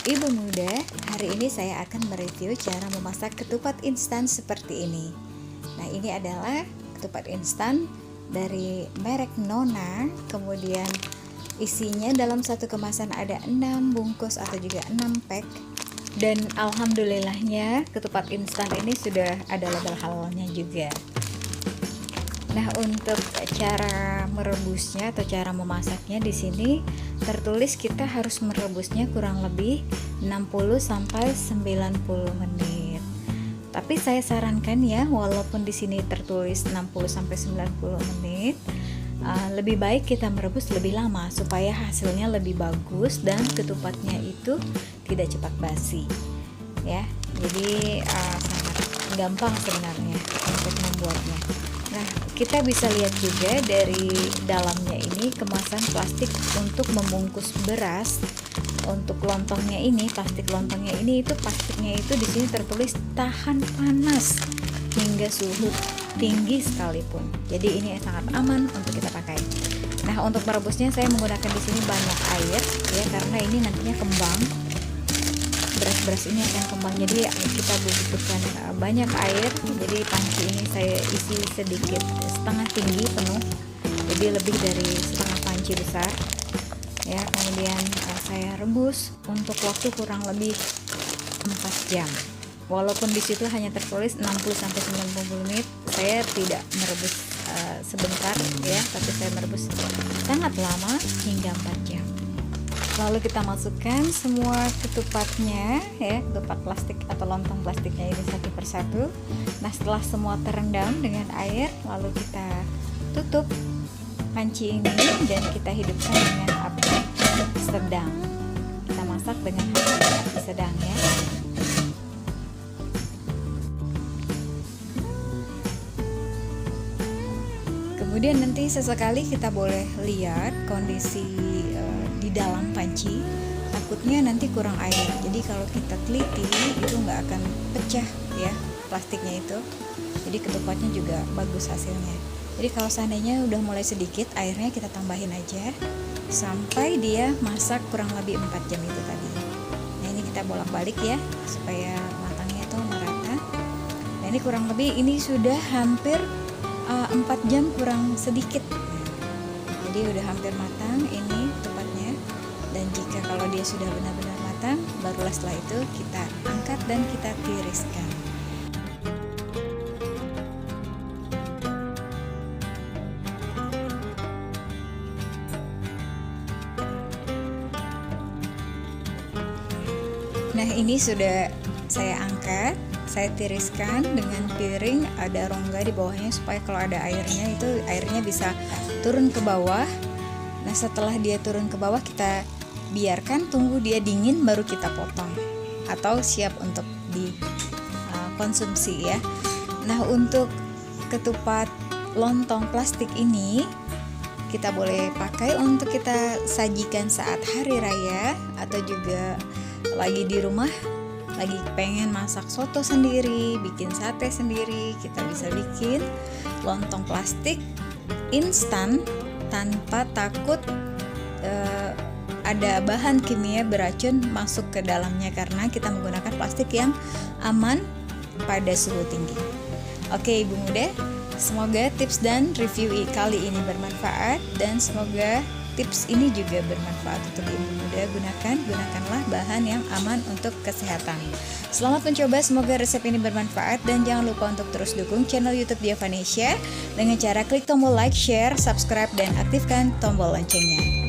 Ibu muda, hari ini saya akan mereview cara memasak ketupat instan seperti ini. Nah, ini adalah ketupat instan dari merek Nona. Kemudian isinya dalam satu kemasan ada 6 bungkus atau juga 6 pack. Dan alhamdulillahnya ketupat instan ini sudah ada label halalnya juga. Nah, untuk cara merebusnya atau cara memasaknya di sini tertulis kita harus merebusnya kurang lebih 60 sampai 90 menit. Tapi saya sarankan ya, walaupun di sini tertulis 60 sampai 90 menit, lebih baik kita merebus lebih lama supaya hasilnya lebih bagus dan ketupatnya itu tidak cepat basi. Ya. Jadi sangat gampang sebenarnya untuk membuatnya. Nah, kita bisa lihat juga dari dalamnya ini kemasan plastik untuk membungkus beras. Untuk lontongnya ini, plastik lontongnya ini itu plastiknya itu di sini tertulis tahan panas hingga suhu tinggi sekalipun. Jadi ini sangat aman untuk kita pakai. Nah, untuk merebusnya saya menggunakan di sini banyak air ya, karena ini nantinya kembang. Beras-beras ini akan kembang, jadi kita butuhkan banyak air. Jadi panci ini saya isi sedikit setengah tinggi penuh, jadi lebih dari setengah panci besar ya. Kemudian saya rebus untuk waktu kurang lebih 4 jam. Walaupun di situ hanya tertulis 60 sampai 90 menit, saya tidak merebus sebentar ya, tapi saya merebus sangat lama hingga 4 jam. Lalu kita masukkan semua ketupatnya ya, ketupat plastik atau lontong plastiknya ini satu persatu. Nah, setelah semua terendam dengan air, lalu kita tutup panci ini dan kita hidupkan dengan api sedang. Kita masak dengan api sedang ya. Kemudian nanti sesekali kita boleh lihat kondisi di dalam panci, takutnya nanti kurang air. Jadi kalau kita teliti itu nggak akan pecah ya plastiknya itu. Jadi ketupatnya juga bagus hasilnya. Jadi kalau seandainya udah mulai sedikit airnya, kita tambahin aja sampai dia masak kurang lebih 4 jam itu tadi. Nah, ini kita bolak-balik ya supaya matangnya itu merata. Nah, ini kurang lebih ini sudah hampir 4 jam kurang sedikit. Jadi udah hampir matang ini ketupatnya. Dan jika kalau dia sudah benar-benar matang, barulah setelah itu kita angkat dan kita tiriskan. Nah, ini sudah saya angkat, saya tiriskan dengan piring, ada rongga di bawahnya supaya kalau ada airnya itu airnya bisa turun ke bawah. Nah, setelah dia turun ke bawah, kita biarkan tunggu dia dingin baru kita potong atau siap untuk dikonsumsi ya. Nah, untuk ketupat lontong plastik ini kita boleh pakai untuk kita sajikan saat hari raya atau juga lagi di rumah lagi pengen masak soto sendiri, bikin sate sendiri, kita bisa bikin lontong plastik instan tanpa takut ada bahan kimia beracun masuk ke dalamnya, karena kita menggunakan plastik yang aman pada suhu tinggi. Oke, Ibu muda, semoga tips dan review kali ini bermanfaat, dan semoga tips ini juga bermanfaat untuk ibu muda. Gunakanlah bahan yang aman untuk kesehatan. Selamat mencoba, semoga resep ini bermanfaat, dan jangan lupa untuk terus dukung channel YouTube Diavanesha dengan cara klik tombol like, share, subscribe, dan aktifkan tombol loncengnya.